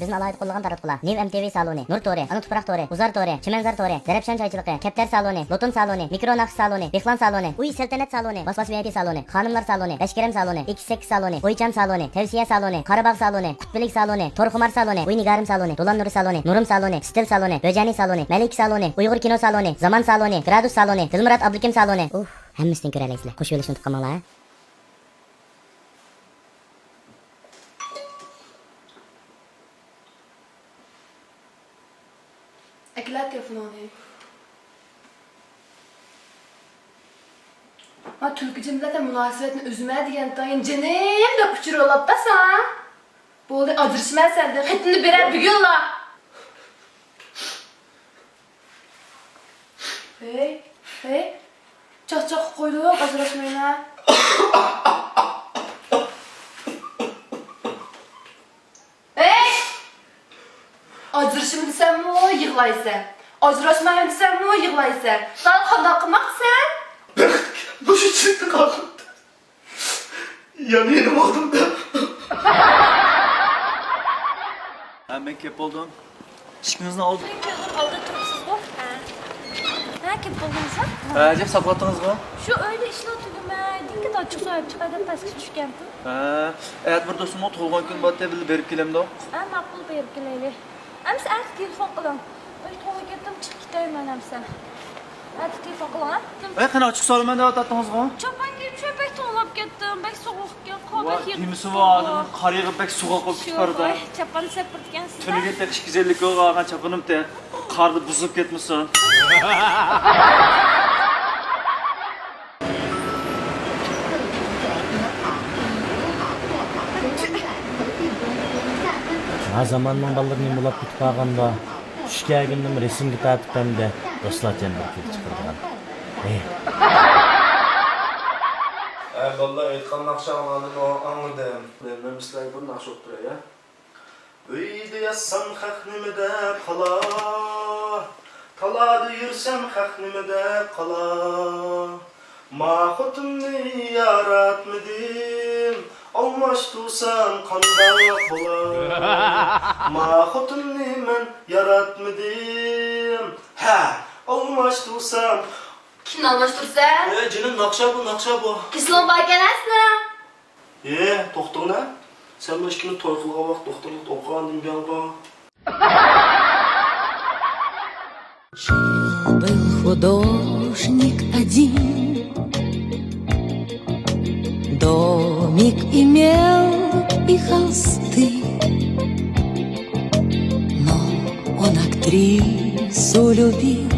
Bizni alayda qo'llagan taratqular. New MTV saloni, Nur Tori, Ana Tuproq Tori, Uzar Tori, Chimanzar Tori, Zarabshan choychiligi, Kaptar saloni, Loton saloni, Mikro Naqsh saloni, Behlan saloni, Uy Saltanat saloni, Vasvas VIP saloni, Xonimlar saloni, Bashkiram saloni, X8 saloni, O'ychan saloni, Tavsiya saloni, Qarabog' saloni, Qutbilik saloni, To'rxumar saloni, Uy Nigarim saloni, Do'lan Nuri saloni, Nurim saloni, Stil saloni, Bojani saloni, Malik saloni, Uyg'ur kino saloni, Zaman saloni, Gradus saloni, Dilmurod Abdukim saloni. Hammasidan ko'ra olaysizlar. Qo'shib olishni unutib qolmanglar. Aklat telefonu. Ha Türkü cümleten münasebetini üzme diyen dayın canım da uçuru olap da sana. Bu olay adırışmaz sende. Xetini birer bir gün la. Hey. Çak koyduk adırışmayın ha. Acırışım desem mi o yığılaysa? Acırışmayım desem mi o yığılaysa? Daha kandan kımak sen? Başı çıktı kalktı. Yemeğini aldım da. Ben kep oldum. İşinizi aldım. Aldı turpsuz bu. Ha, kim buldunuz ha? Cep saplattınız mı? Şu öyle işle oturdum ben. Dikkat açık soyup çıkardım pastki düşkəndi. Evet bir dostum o tolgan gün battı bir berip gelem de. Ha, makbul berip geleyli. Əms artık telefon qılam. Öyle tola getdim çık gideyim ben əmsə. Artık telefon qılam ha? Kana açık sorun ben de atattınız mı? Çapan gelip şöyle bek tonlap getdim. Bek soğuk gel. Vay kimisi var adamın karıya pek soğuk olup çıkardı da. Çapanı sepirtken siz Tünü gittik iş güzellik yok ağakan çapınım da. Kardı buzup gitmişsin. Ha zamanның балларының булап кетіп қалғанда түшке күнім ресімге тартып әмді достар жәнбір келіп çıkırdıgan. Vallahi aytgan naqsha anladım o anladım. Ben mislay bir naqsh o'tirib ya. Uyda yatsam haq nima deb qala. Talada yursam haq nima deb qala. Maxutimni yaratmadim. Almashtursam qanday bo'lar? Maxutimni men yaratmadim. Ha, almashtursam. Kim almıştırsan? Canım naqsha bu. Kislon baykelersin. Doktor ne? Sen başkini toy kılga bak, doktorluk okuyan dinleyen bak. Был художник один, домик имел и холсты, но он актрису любил.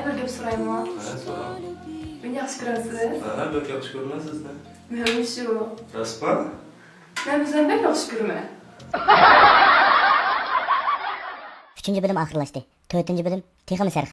Bir gün sorayım ha. Beni yaxşı görürsün. Aha, böyle yapış görmezsiniz de. Benim şu. Raspa? Ben bizden pek yaxşı görme. 3. bölüm oxirlashdi. 4. bölüm texmi sarx.